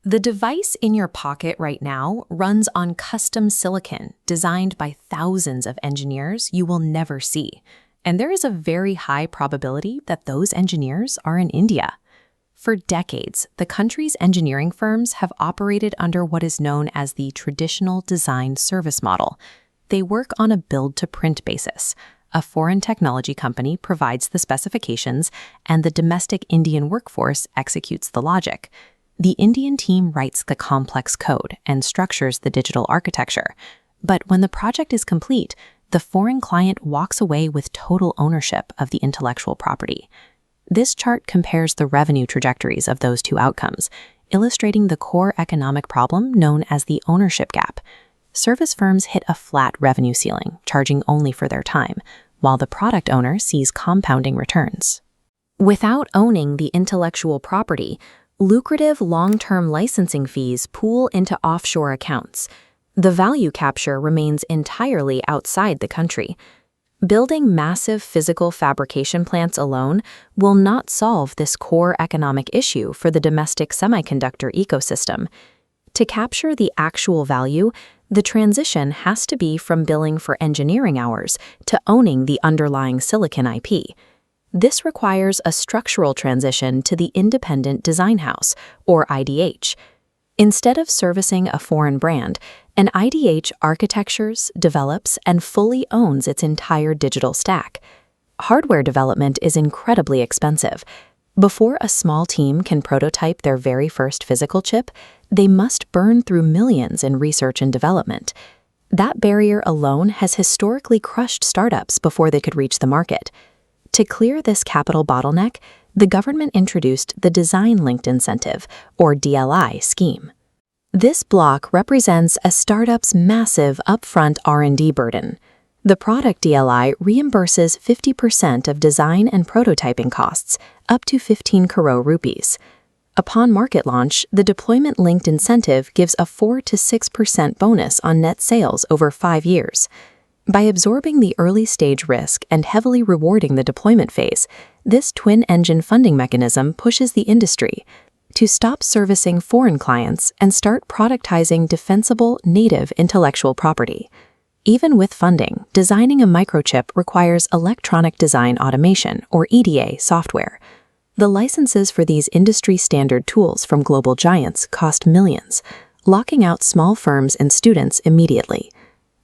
The device in your pocket right now runs on custom silicon designed by thousands of engineers you will never see, and there is a very high probability that those engineers are in India. For decades, the country's engineering firms have operated under what is known as the traditional design service model. They work on a build-to-print basis. A foreign technology company provides the specifications, and the domestic Indian workforce executes the logic. The Indian team writes the complex code and structures the digital architecture. But when the project is complete, the foreign client walks away with total ownership of the intellectual property. This chart compares the revenue trajectories of those two outcomes, illustrating the core economic problem known as the ownership gap. Service firms hit a flat revenue ceiling, charging only for their time, while the product owner sees compounding returns. Without owning the intellectual property, lucrative long-term licensing fees pool into offshore accounts. The value capture remains entirely outside the country. Building massive physical fabrication plants alone will not solve this core economic issue for the domestic semiconductor ecosystem. To capture the actual value, the transition has to be from billing for engineering hours to owning the underlying silicon IP. This requires a structural transition to the independent design house, or IDH. Instead of servicing a foreign brand, an IDH architectures, develops, and fully owns its entire digital stack. Hardware development is incredibly expensive. Before a small team can prototype their very first physical chip, they must burn through millions in research and development. That barrier alone has historically crushed startups before they could reach the market. To clear this capital bottleneck, the government introduced the Design-Linked Incentive, or DLI, scheme. This block represents a startup's massive upfront R&D burden. The product DLI reimburses 50% of design and prototyping costs, up to 15 crore rupees. Upon market launch, the deployment-linked incentive gives a 4 to 6% bonus on net sales over 5 years. By absorbing the early-stage risk and heavily rewarding the deployment phase, this twin-engine funding mechanism pushes the industry to stop servicing foreign clients and start productizing defensible, native intellectual property. Even with funding, designing a microchip requires electronic design automation, or EDA, software. The licenses for these industry-standard tools from global giants cost millions, locking out small firms and students immediately.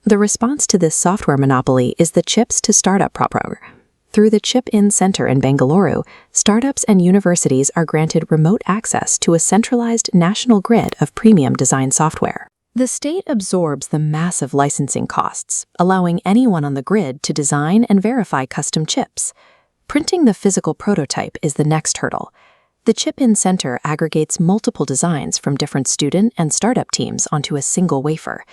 The response to this software monopoly is the Chips to Startup program. Through the ChipIN Centre in Bengaluru, startups and universities are granted remote access to a centralized national grid of premium design software. The state absorbs the massive licensing costs, allowing anyone on the grid to design and verify custom chips. Printing the physical prototype is the next hurdle. The ChipIN Centre aggregates multiple designs from different student and startup teams onto a single wafer.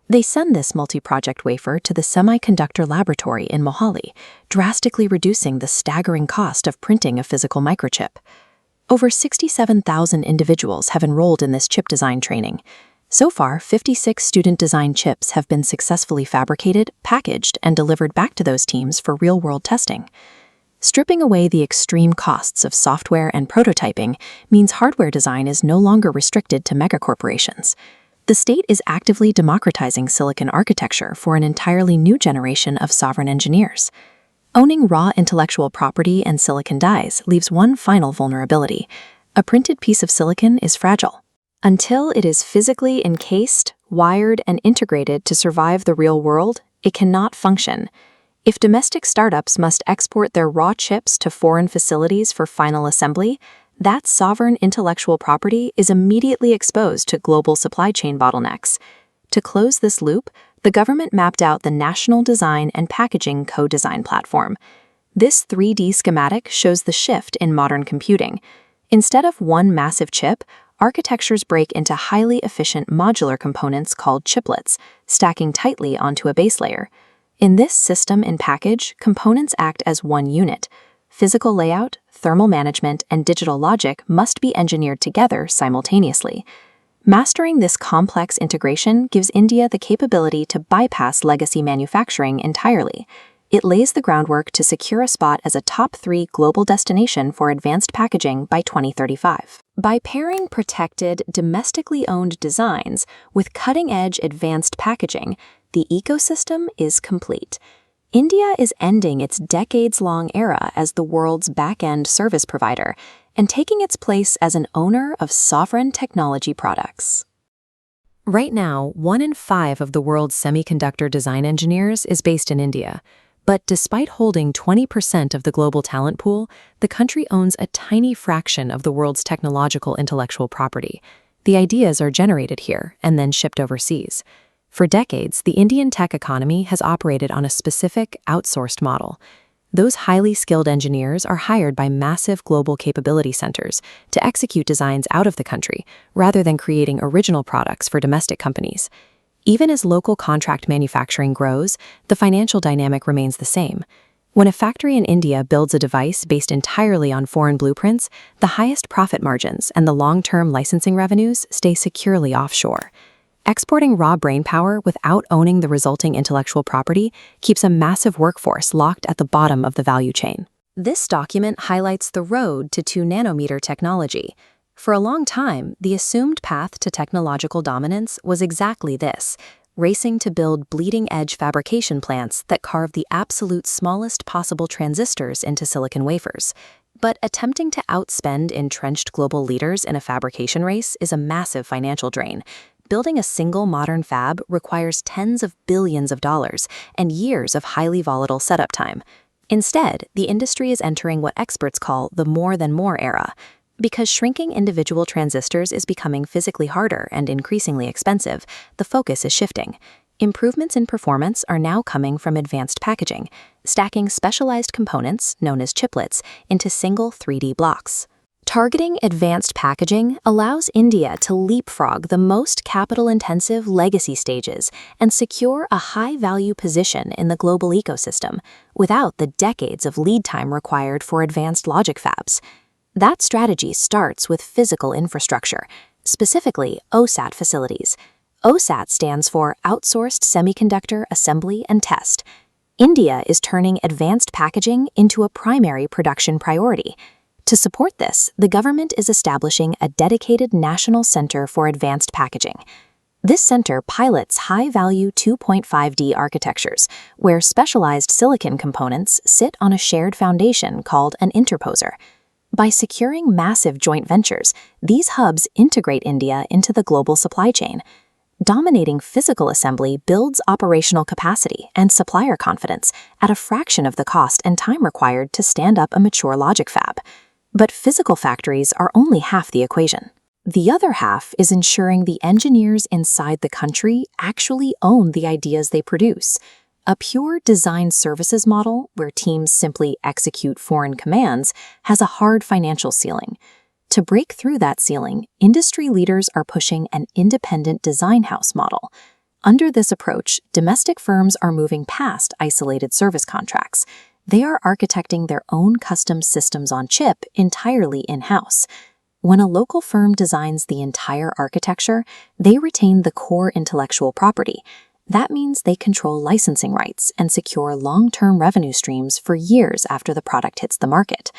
They send this multi-project wafer to the Semiconductor Laboratory in Mohali, drastically reducing the staggering cost of printing a physical microchip. Over 67,000 individuals have enrolled in this chip design training. So far, 56 student-designed chips have been successfully fabricated, packaged, and delivered back to those teams for real-world testing. Stripping away the extreme costs of software and prototyping means hardware design is no longer restricted to megacorporations. The state is actively democratizing silicon architecture for an entirely new generation of sovereign engineers. Owning raw intellectual property and silicon dies leaves one final vulnerability. A printed piece of silicon is fragile. Until it is physically encased, wired, and integrated to survive the real world, it cannot function. If domestic startups must export their raw chips to foreign facilities for final assembly, that sovereign intellectual property is immediately exposed to global supply chain bottlenecks. To close this loop, the government mapped out the National Design and Packaging Co-Design Platform. This 3D schematic shows the shift in modern computing. Instead of one massive chip, architectures break into highly efficient modular components called chiplets, stacking tightly onto a base layer. In this system-in-package, components act as one unit. Physical layout, thermal management, and digital logic must be engineered together simultaneously. Mastering this complex integration gives India the capability to bypass legacy manufacturing entirely. It lays the groundwork to secure a spot as a top 3 global destination for advanced packaging by 2035. By pairing protected, domestically owned designs with cutting-edge advanced packaging, the ecosystem is complete. India is ending its decades-long era as the world's back-end service provider and taking its place as an owner of sovereign technology products. Right now, 1 in 5 of the world's semiconductor design engineers is based in India. But despite holding 20% of the global talent pool, the country owns a tiny fraction of the world's technological intellectual property. The ideas are generated here and then shipped overseas. For decades, the Indian tech economy has operated on a specific, outsourced model. Those highly skilled engineers are hired by massive global capability centers to execute designs out of the country, rather than creating original products for domestic companies. Even as local contract manufacturing grows, the financial dynamic remains the same. When a factory in India builds a device based entirely on foreign blueprints, the highest profit margins and the long-term licensing revenues stay securely offshore. Exporting raw brainpower without owning the resulting intellectual property keeps a massive workforce locked at the bottom of the value chain. This document highlights the road to 2-nanometer technology. For a long time, the assumed path to technological dominance was exactly this: racing to build bleeding-edge fabrication plants that carve the absolute smallest possible transistors into silicon wafers. But attempting to outspend entrenched global leaders in a fabrication race is a massive financial drain. Building a single modern fab requires tens of billions of dollars and years of highly volatile setup time. Instead, the industry is entering what experts call the more-than-more era. Because shrinking individual transistors is becoming physically harder and increasingly expensive, the focus is shifting. Improvements in performance are now coming from advanced packaging, stacking specialized components, known as chiplets, into single 3D blocks. Targeting advanced packaging allows India to leapfrog the most capital-intensive legacy stages and secure a high-value position in the global ecosystem, without the decades of lead time required for advanced logic fabs. That strategy starts with physical infrastructure, specifically OSAT facilities. OSAT stands for Outsourced Semiconductor Assembly and Test. India is turning advanced packaging into a primary production priority. To support this, the government is establishing a dedicated National Center for Advanced Packaging. This center pilots high-value 2.5D architectures, where specialized silicon components sit on a shared foundation called an interposer. By securing massive joint ventures, these hubs integrate India into the global supply chain. Dominating physical assembly builds operational capacity and supplier confidence at a fraction of the cost and time required to stand up a mature logic fab. But physical factories are only half the equation. The other half is ensuring the engineers inside the country actually own the ideas they produce. A pure design services model, where teams simply execute foreign commands, has a hard financial ceiling. To break through that ceiling, industry leaders are pushing an independent design house model. Under this approach, domestic firms are moving past isolated service contracts. They are architecting their own custom systems on chip entirely in-house. When a local firm designs the entire architecture, they retain the core intellectual property. That means they control licensing rights and secure long-term revenue streams for years after the product hits the market.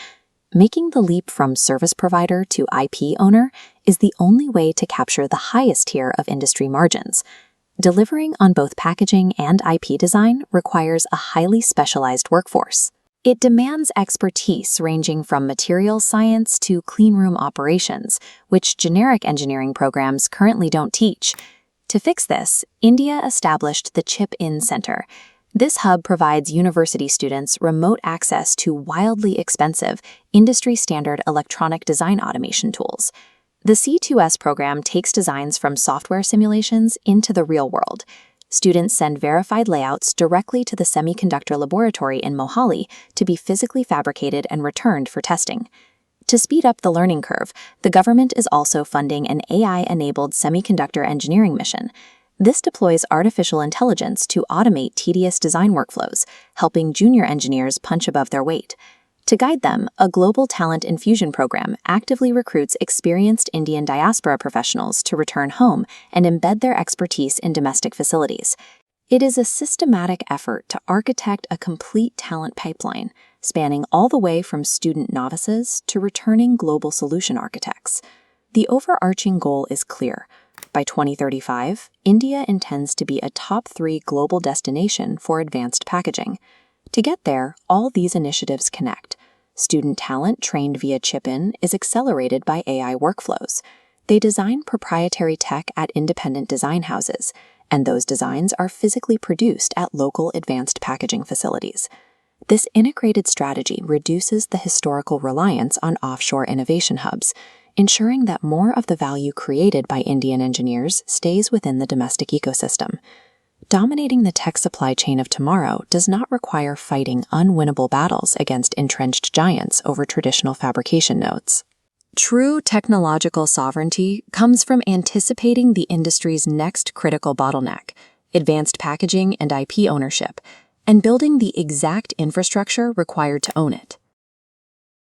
Making the leap from service provider to IP owner is the only way to capture the highest tier of industry margins. Delivering on both packaging and IP design requires a highly specialized workforce. It demands expertise ranging from materials science to cleanroom operations, which generic engineering programs currently don't teach. To fix this, India established the ChipIN Centre. This hub provides university students remote access to wildly expensive, industry-standard electronic design automation tools. The C2S program takes designs from software simulations into the real world. Students send verified layouts directly to the semiconductor laboratory in Mohali to be physically fabricated and returned for testing. To speed up the learning curve, the government is also funding an AI-enabled Semiconductor Engineering Mission. This deploys artificial intelligence to automate tedious design workflows, helping junior engineers punch above their weight. To guide them, a global talent infusion program actively recruits experienced Indian diaspora professionals to return home and embed their expertise in domestic facilities. It is a systematic effort to architect a complete talent pipeline, spanning all the way from student novices to returning global solution architects. The overarching goal is clear. By 2035, India intends to be a top 3 global destination for advanced packaging. To get there, all these initiatives connect. Student talent trained via ChipIN is accelerated by AI workflows. They design proprietary tech at independent design houses, and those designs are physically produced at local advanced packaging facilities. This integrated strategy reduces the historical reliance on offshore innovation hubs, ensuring that more of the value created by Indian engineers stays within the domestic ecosystem. Dominating the tech supply chain of tomorrow does not require fighting unwinnable battles against entrenched giants over traditional fabrication nodes. True technological sovereignty comes from anticipating the industry's next critical bottleneck, advanced packaging and IP ownership, and building the exact infrastructure required to own it.